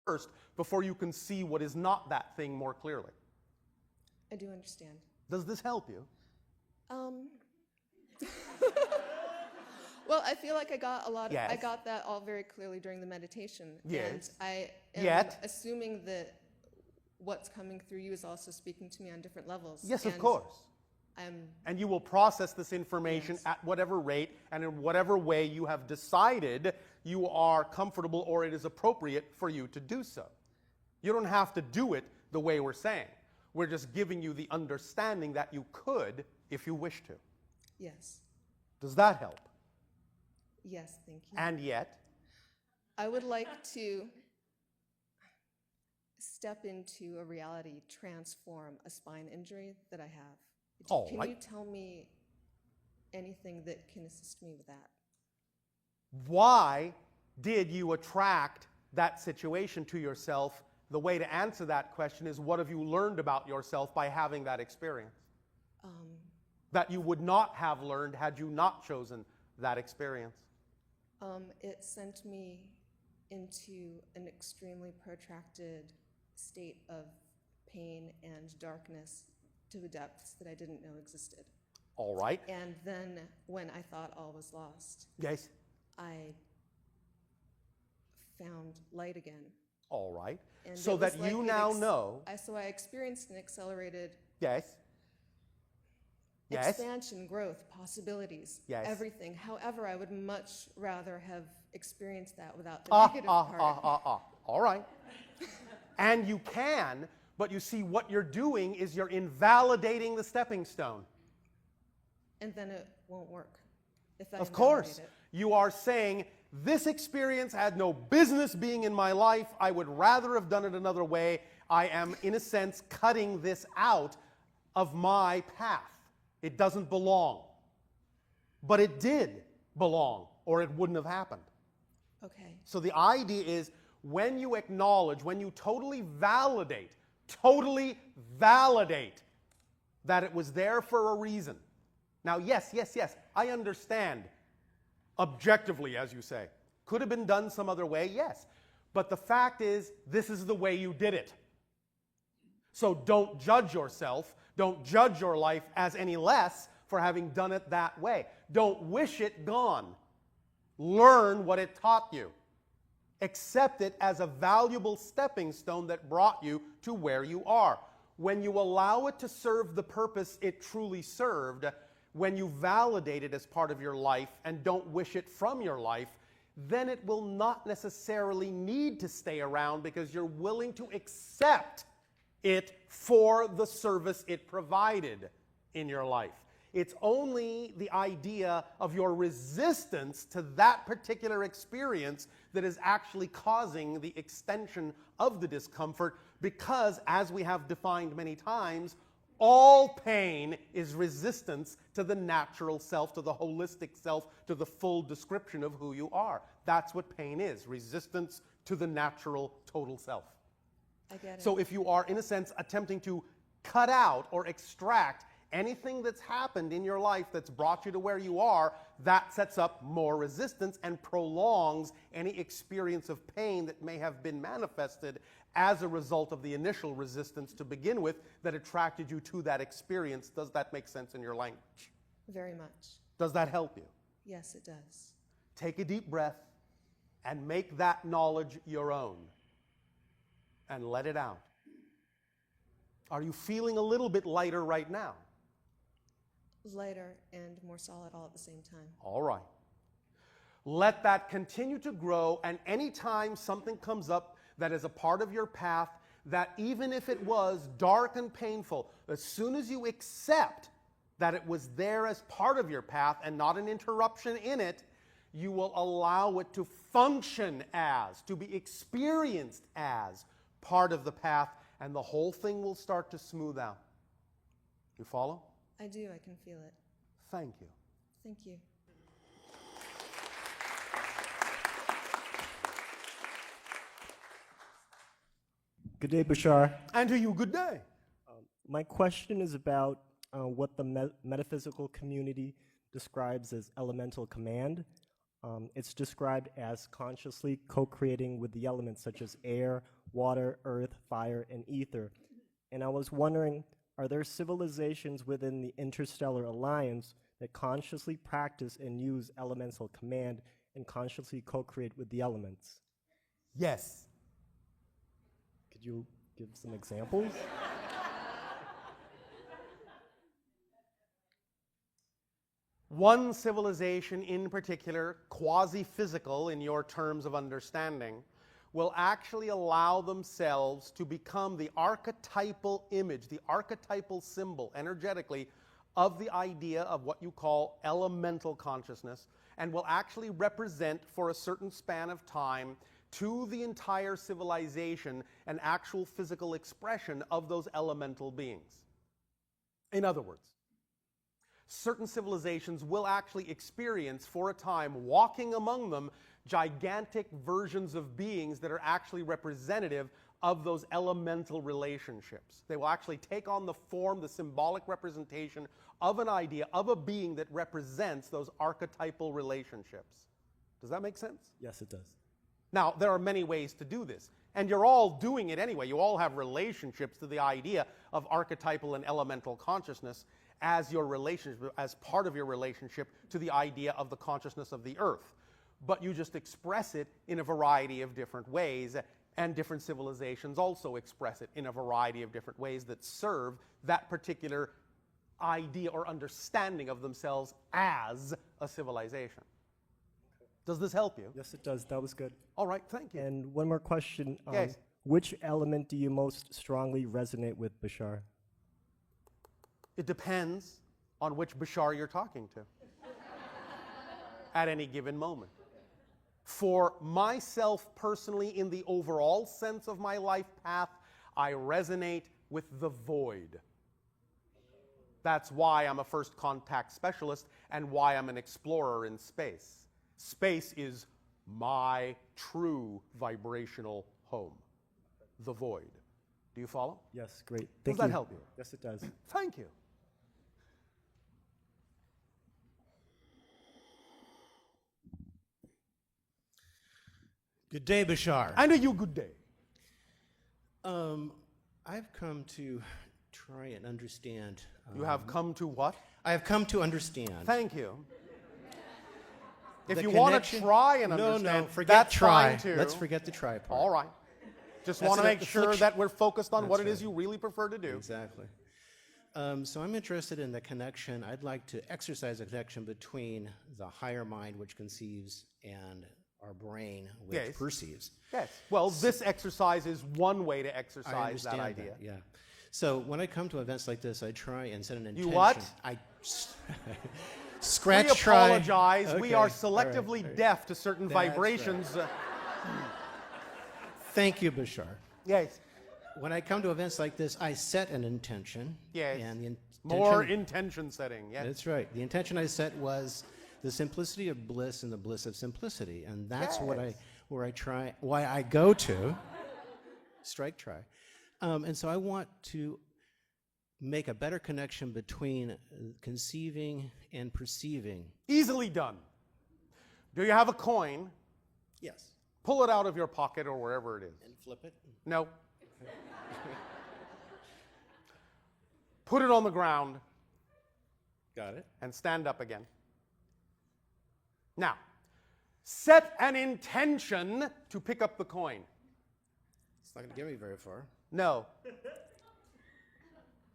first before you can see what is not that thing more clearly. I do understand. Does this help you? Well, I feel like I got a lot. Yes. I got that all very clearly during the meditation. Yes. And I am Yet. assuming that what's coming through you is also speaking to me on different levels. Yes, of And course. I'm And you will process this information Yes. at whatever rate and in whatever way you have decided you are comfortable or it is appropriate for you to do so. You don't have to do it the way we're saying. We're just giving you the understanding that you could if you wish to. yes, Does that help? yes. Thank you. And yet, I would like to step into a reality, transform a spine injury that I have. All Can right. you tell me anything that can assist me with that? why did you attract that situation to yourself? The way to answer that question is, what have you learned about yourself by having that experience that you would not have learned had you not chosen that experience? It sent me into an extremely protracted state of pain and darkness to the depths that I didn't know existed. All right. And then when I thought all was lost, Yes. I found light again. All right. And So it was that like you it now know. So I experienced an accelerated Yes. Yes. expansion, growth, possibilities, Yes. everything. However, I would much rather have experienced that without the negative part. All right. And you can, but you see what you're doing is you're invalidating the stepping stone. And then it won't work. If I Of course. invalidate it. You are saying, this experience had no business being in my life. I would rather have done it another way. I am, in a sense, cutting this out of my path. It doesn't belong. But it did belong, or it wouldn't have happened. Okay. So the idea is, when you acknowledge, when you totally validate that it was there for a reason. Now, yes, I understand. Objectively, as you say. Could have been done some other way, yes. But the fact is, this is the way you did it. So don't judge yourself, don't judge your life as any less for having done it that way. Don't wish it gone. Learn what it taught you. Accept it as a valuable stepping stone that brought you to where you are. When you allow it to serve the purpose it truly served, when you validate it as part of your life and don't wish it from your life, then it will not necessarily need to stay around because you're willing to accept it for the service it provided in your life. It's only the idea of your resistance to that particular experience that is actually causing the extension of the discomfort because, as we have defined many times, all pain is resistance to the natural self, to the holistic self, to the full description of who you are. That's what pain is, resistance to the natural total self. I get it. So if you are, in a sense, attempting to cut out or extract anything that's happened in your life that's brought you to where you are, that sets up more resistance and prolongs any experience of pain that may have been manifested as a result of the initial resistance to begin with that attracted you to that experience. Does that make sense in your language? Very much. Does that help you? Yes, it does. Take a deep breath and make that knowledge your own and let it out. Are you feeling a little bit lighter right now? Lighter and more solid all at the same time. All right. Let that continue to grow, and anytime something comes up that is a part of your path, that even if it was dark and painful, as soon as you accept that it was there as part of your path and not an interruption in it, you will allow it to function as, to be experienced as part of the path, and the whole thing will start to smooth out. You follow? I do. I can feel it. Thank you. Thank you. Good day, Bashar. And to you, good day. My question is about what the metaphysical community describes as elemental command. it's described as consciously co-creating with the elements such as air, water, earth, fire, and ether. And I was wondering, are there civilizations within the Interstellar Alliance that consciously practice and use elemental command and consciously co-create with the elements? Yes. Could you give some examples? One civilization in particular, quasi-physical in your terms of understanding, will actually allow themselves to become the archetypal image, the archetypal symbol, energetically, of the idea of what you call elemental consciousness, and will actually represent for a certain span of time to the entire civilization an actual physical expression of those elemental beings. In other words, certain civilizations will actually experience for a time, walking among them, gigantic versions of beings that are actually representative of those elemental relationships. They will actually take on the form, the symbolic representation of an idea, of a being that represents those archetypal relationships. Does that make sense? Yes, it does. Now, there are many ways to do this, and you're all doing it anyway. You all have relationships to the idea of archetypal and elemental consciousness as your relationship, as part of your relationship to the idea of the consciousness of the earth. But you just express it in a variety of different ways, and different civilizations also express it in a variety of different ways that serve that particular idea or understanding of themselves as a civilization. Does this help you? Yes, it does. That was good. All right, thank you. And one more question. Yes. Which element do you most strongly resonate with, Bashar? It depends on which Bashar you're talking to at any given moment. For myself personally, in the overall sense of my life path, I resonate with the void. That's why I'm a first contact specialist and why I'm an explorer in space. Space is my true vibrational home, the void. Do you follow? Yes, great. Does that help you? Yes, it does. Thank you. Good day, Bashar. And a you good day. I've come to try and understand. You have come to what? I have come to understand. Thank you. If the you want to connection- try and understand, no, forget that's try. fine too. Let's forget the try part. All right. Just That's want to an make sure affliction. that we're focused on what it That's is right. you really prefer to do. Exactly. So I'm interested in the connection. I'd like to exercise a connection between the higher mind, which conceives, and our brain, which Yes. perceives. Yes. Well, this exercise is one way to I exercise understand that idea. yeah. So when I come to events like this, I try and set an intention. what? I scratch We try. apologize. We Okay, are all right, selectively all right. deaf to certain That's vibrations. Thank you, Bashar. Yes. When I come to events like this, I set an intention. Yes. And the More intention- intention setting. Yes. That's right. The intention I set was the simplicity of bliss and the bliss of simplicity, and that's Yes. why I go to strike try, and so I want to make a better connection between conceiving and perceiving. Easily done. Do you have a coin? Yes. Pull it out of your pocket or wherever it is. And flip it. No. Put it on the ground Got it. and stand up again. Now, set an intention to pick up the coin. It's not going to get me very far. No.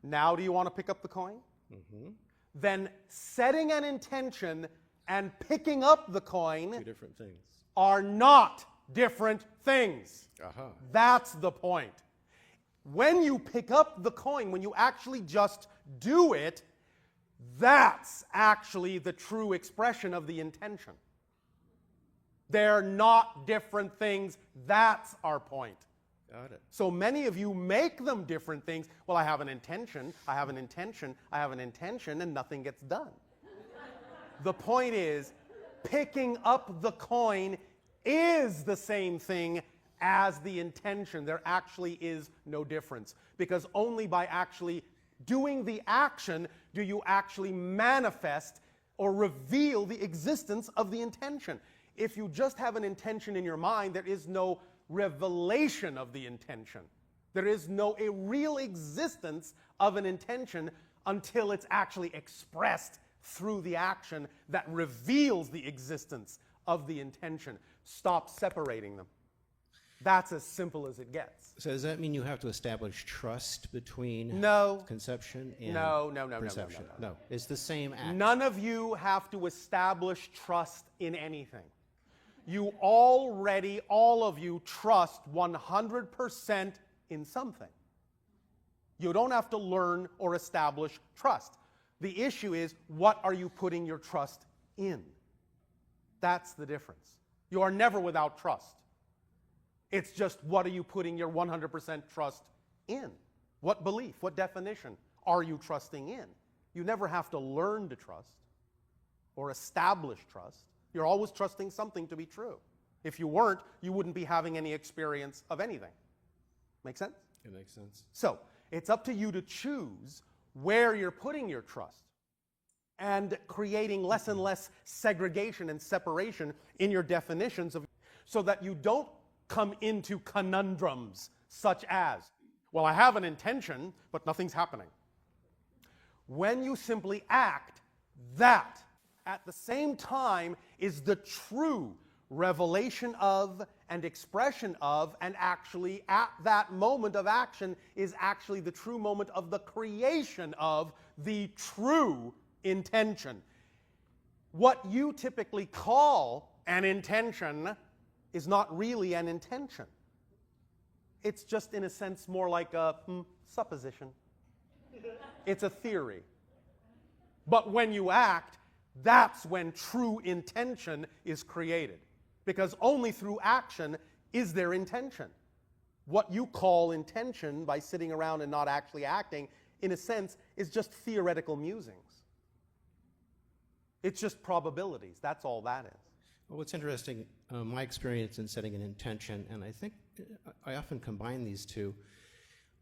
Now do you want to pick up the coin? Mm-hmm. Then setting an intention and picking up the coin Two different things. are not different things. Aha. That's the point. When you pick up the coin, when you actually just do it, that's actually the true expression of the intention. They're not different things. That's our point. Got it. So many of you make them different things. Well, I have an intention, I have an intention, I have an intention, and nothing gets done. The point is, picking up the coin is the same thing as the intention. There actually is no difference, because only by actually doing the action do you actually manifest or reveal the existence of the intention. if you just have an intention in your mind, there is no revelation of the intention. There is no a real existence of an intention until it's actually expressed through the action that reveals the existence of the intention. Stop separating them. That's as simple as it gets. So does that mean you have to establish trust between No. conception and No. perception? No. It's the same act. None of you have to establish trust in anything. You already, all of you, trust 100% in something. You don't have to learn or establish trust. The issue is, what are you putting your trust in? That's the difference. You are never without trust. It's just, what are you putting your 100% trust in? What belief, what definition are you trusting in? You never have to learn to trust or establish trust. You're always trusting something to be true. If you weren't, you wouldn't be having any experience of anything. Make sense? It makes sense. So, it's up to you to choose where you're putting your trust and creating less and less segregation and separation in your definitions of, so that you don't come into conundrums such as, well, I have an intention, but nothing's happening. When you simply act, that at the same time is the true revelation of and expression of, and actually at that moment of action is actually the true moment of the creation of the true intention. What you typically call an intention is not really an intention. It's just, in a sense, more like a supposition. It's a theory. But when you act, that's when true intention is created. Because only through action is there intention. What you call intention by sitting around and not actually acting, in a sense, is just theoretical musings. It's just probabilities. That's all that is. Well, what's interesting, my experience in setting an intention, and I think I often combine these two,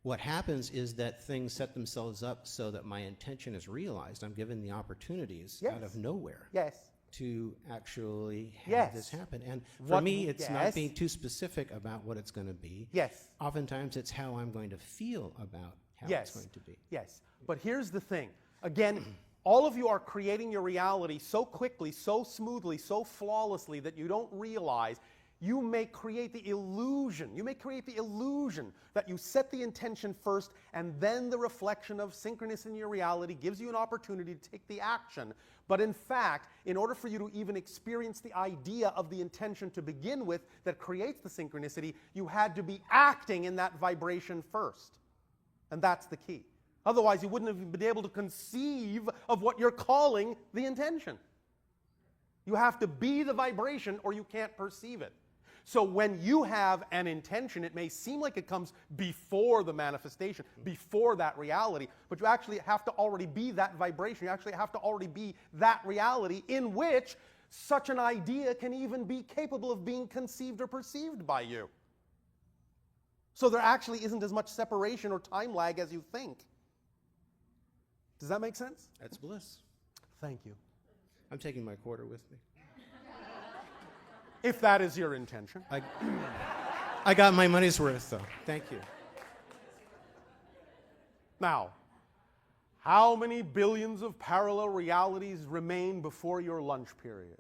what happens is that things set themselves up so that my intention is realized. I'm given the opportunities out of nowhere. Yes. To actually have Yes. this happen. And for me, it's not Yes. being too specific about what it's going to be. Yes. Oftentimes, it's how I'm going to feel about how Yes. it's going to be. Yes. But here's the thing. Again, all of you are creating your reality so quickly, so smoothly, so flawlessly that you don't realize. You may create the illusion. You may create the illusion that you set the intention first, and then the reflection of synchronous in your reality gives you an opportunity to take the action. But in fact, in order for you to even experience the idea of the intention to begin with that creates the synchronicity, you had to be acting in that vibration first. And that's the key. Otherwise, you wouldn't have been able to conceive of what you're calling the intention. You have to be the vibration or you can't perceive it. So when you have an intention, it may seem like it comes before the manifestation, before that reality, but you actually have to already be that vibration. You actually have to already be that reality in which such an idea can even be capable of being conceived or perceived by you. So there actually isn't as much separation or time lag as you think. Does that make sense? That's bliss. Thank you. I'm taking my quarter with me. If that is your intention. I got my money's worth, though. Thank you. Now, how many billions of parallel realities remain before your lunch period?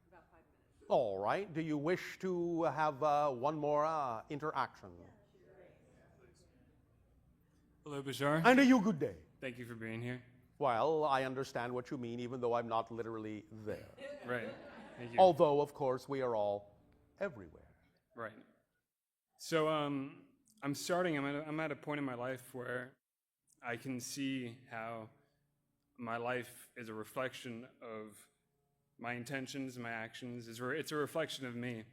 About 5 minutes. All right. Do you wish to have one more interaction? Hello, Bashar. And a good day. Thank you for being here. Well, I understand what you mean, even though I'm not literally there. Right. Thank you. Although, of course, we are all everywhere. Right. So I'm at a point in my life where I can see how my life is a reflection of my intentions, my actions. It's a reflection of me,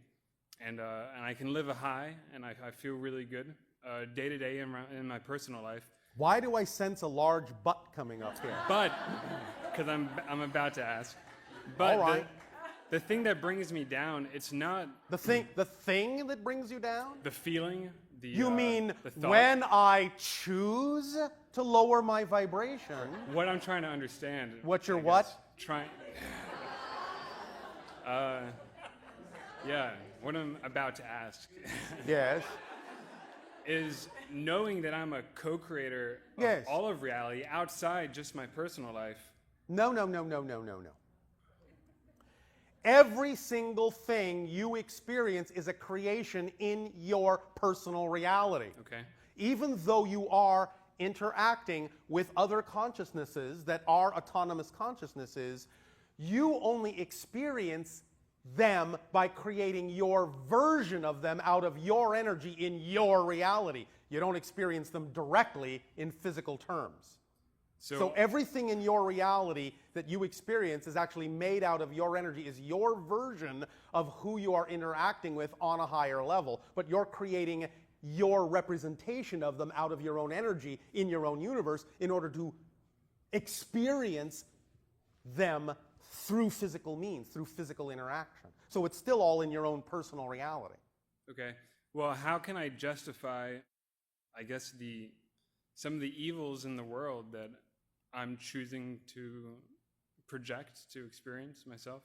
and I can live a high, and I feel really good day to day in my personal life. Why do I sense a large butt coming up here? But, because I'm about to ask. But All right. the thing that brings me down, it's not The thing that brings you down? the feeling, You mean the thought. when I choose to lower my vibration? What I'm trying to understand. What you're I what? guess, Yeah, what I'm about to ask Yes. is knowing that I'm a co-creator of Yes. all of reality outside just my personal life. No. Every single thing you experience is a creation in your personal reality. Okay. Even though you are interacting with other consciousnesses that are autonomous consciousnesses, you only experience them by creating your version of them out of your energy in your reality. You don't experience them directly in physical terms. So everything in your reality that you experience is actually made out of your energy, is your version of who you are interacting with on a higher level. But you're creating your representation of them out of your own energy in your own universe in order to experience them through physical means, through physical interaction. So it's still all in your own personal reality. Okay. Well, how can I justify, I guess, some of the evils in the world that I'm choosing to project, to experience myself?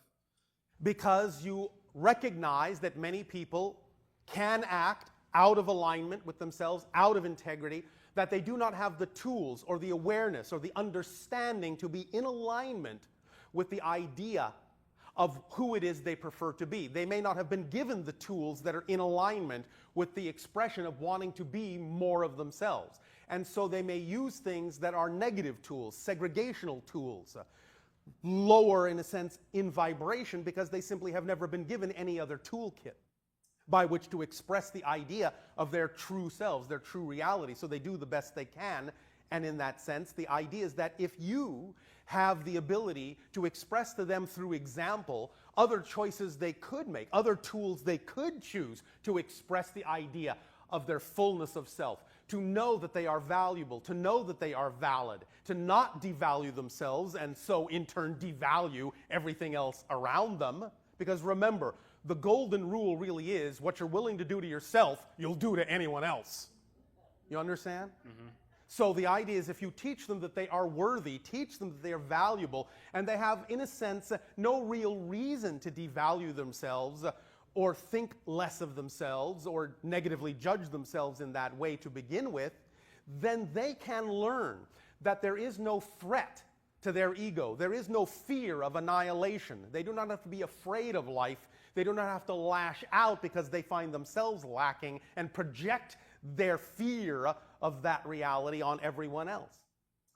Because you recognize that many people can act out of alignment with themselves, out of integrity, that they do not have the tools or the awareness or the understanding to be in alignment with the idea of who it is they prefer to be. They may not have been given the tools that are in alignment with the expression of wanting to be more of themselves. And so they may use things that are negative tools, segregational tools, lower in a sense in vibration, because they simply have never been given any other toolkit by which to express the idea of their true selves, their true reality. So they do the best they can. And in that sense, the idea is that if you have the ability to express to them through example other choices they could make, other tools they could choose to express the idea of their fullness of self, to know that they are valuable, to know that they are valid, to not devalue themselves and so in turn devalue everything else around them. Because remember, the golden rule really is what you're willing to do to yourself, you'll do to anyone else. You understand? Mm-hmm. So the idea is if you teach them that they are worthy, teach them that they are valuable, and they have, in a sense, no real reason to devalue themselves or think less of themselves or negatively judge themselves in that way to begin with, then they can learn that there is no threat to their ego. There is no fear of annihilation. They do not have to be afraid of life. They do not have to lash out because they find themselves lacking and project their fear of that reality on everyone else.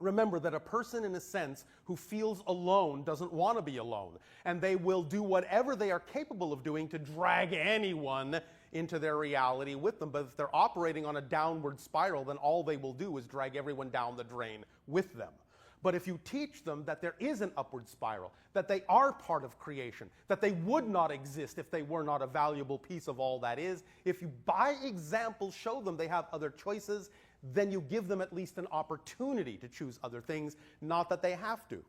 Remember that a person, in a sense, who feels alone doesn't want to be alone, and they will do whatever they are capable of doing to drag anyone into their reality with them. But if they're operating on a downward spiral, then all they will do is drag everyone down the drain with them. But if you teach them that there is an upward spiral, that they are part of creation, that they would not exist if they were not a valuable piece of all that is, if you by example show them they have other choices, then you give them at least an opportunity to choose other things, not that they have to.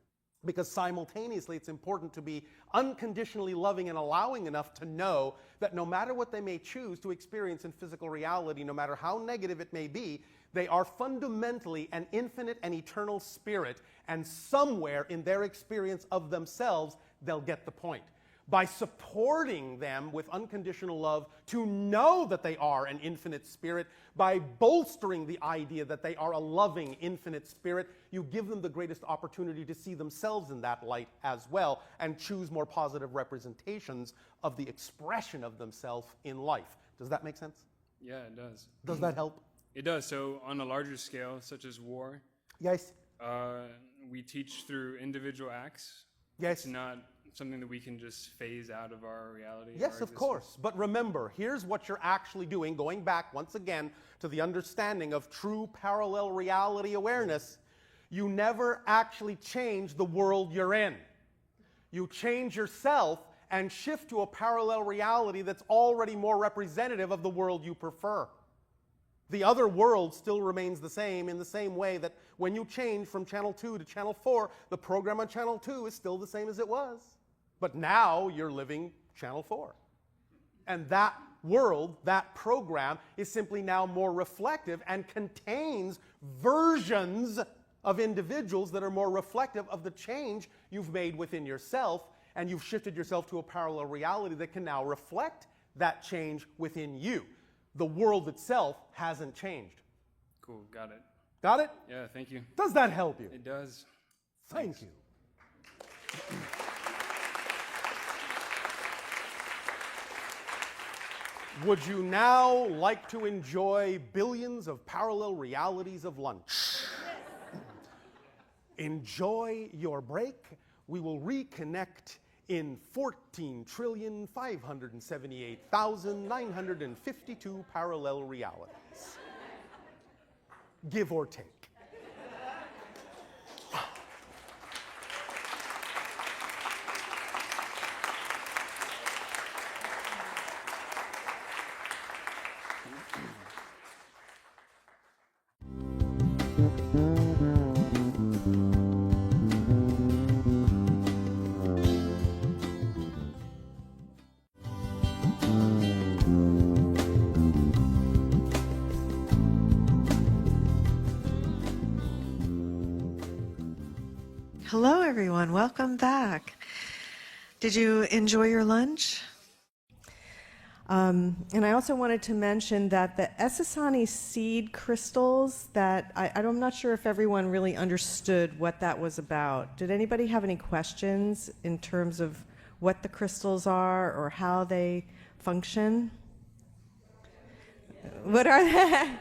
Because simultaneously it's important to be unconditionally loving and allowing enough to know that no matter what they may choose to experience in physical reality, no matter how negative it may be, they are fundamentally an infinite and eternal spirit, and somewhere in their experience of themselves, they'll get the point. By supporting them with unconditional love to know that they are an infinite spirit, by bolstering the idea that they are a loving infinite spirit, you give them the greatest opportunity to see themselves in that light as well and choose more positive representations of the expression of themselves in life. Does that make sense? Yeah, it does. Does that help? It does. So on a larger scale, such as war, Yes. we teach through individual acts. Yes. It's not something that we can just phase out of our reality. Yes, of course. But remember, here's what you're actually doing, going back once again to the understanding of true parallel reality awareness. You never actually change the world you're in. You change yourself and shift to a parallel reality that's already more representative of the world you prefer. The other world still remains the same in the same way that when you change from channel 2 to channel 4, the program on channel 2 is still the same as it was. But now you're living channel 4. And that world, that program, is simply now more reflective and contains versions of individuals that are more reflective of the change you've made within yourself. and you've shifted yourself to a parallel reality that can now reflect that change within you. The world itself hasn't changed. Cool, got it. Got it? Yeah, thank you. Does that help you? It does. Thank you. Would you now like to enjoy billions of parallel realities of lunch? Enjoy your break. We will reconnect in 14,578,952 parallel realities. Give or take. Hello, everyone. Welcome back. Did you enjoy your lunch? And I also wanted to mention that the Esasani seed crystals, that I'm not sure if everyone really understood what that was about. Did anybody have any questions in terms of what the crystals are or how they function? What are they?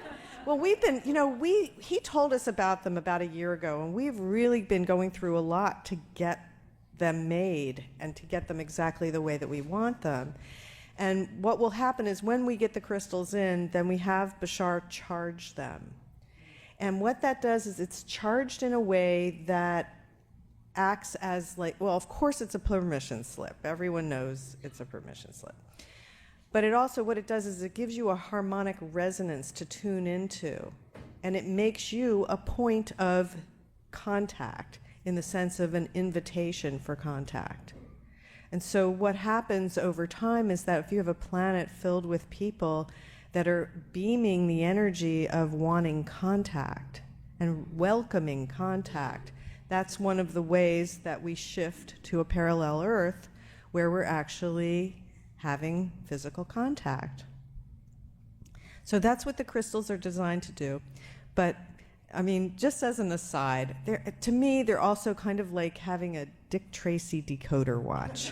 Well, we've been, he told us about them about a year ago, and we've really been going through a lot to get them made and to get them exactly the way that we want them. And what will happen is when we get the crystals in, then we have Bashar charge them. And what that does is it's charged in a way that acts as of course it's a permission slip. Everyone knows it's a permission slip. But it also, what it does is it gives you a harmonic resonance to tune into. And it makes you a point of contact in the sense of an invitation for contact. And so what happens over time is that if you have a planet filled with people that are beaming the energy of wanting contact and welcoming contact, that's one of the ways that we shift to a parallel Earth where we're actually having physical contact. So that's what the crystals are designed to do. But I mean, just as an aside, to me, they're also kind of like having a Dick Tracy decoder watch.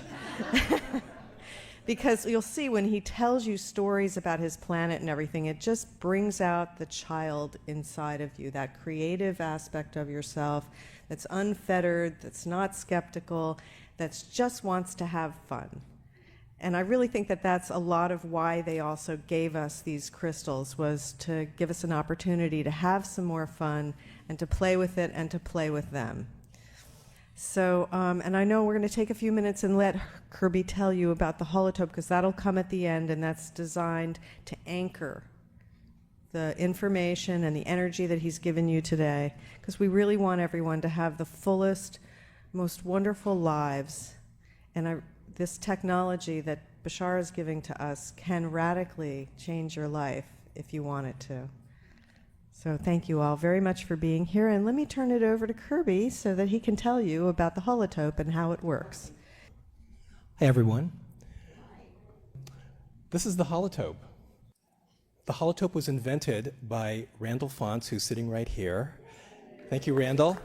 Because you'll see when he tells you stories about his planet and everything, it just brings out the child inside of you, that creative aspect of yourself that's unfettered, that's not skeptical, that just wants to have fun. And I really think that that's a lot of why they also gave us these crystals, was to give us an opportunity to have some more fun and to play with it and to play with them. So, and I know we're going to take a few minutes and let Kirby tell you about the holotope, because that'll come at the end, and that's designed to anchor the information and the energy that he's given you today, because we really want everyone to have the fullest, most wonderful lives. And this technology that Bashar is giving to us can radically change your life if you want it to. So thank you all very much for being here, and let me turn it over to Kirby so that he can tell you about the holotope and how it works. Hi, everyone. This is the holotope. The holotope was invented by Randall Fonts, who's sitting right here. Thank you, Randall.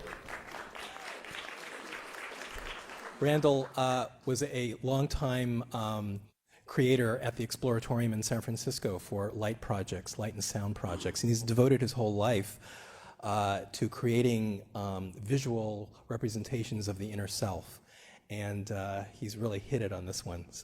Randall was a longtime creator at the Exploratorium in San Francisco for light projects, light and sound projects, and he's devoted his whole life to creating visual representations of the inner self, and he's really hit it on this one. So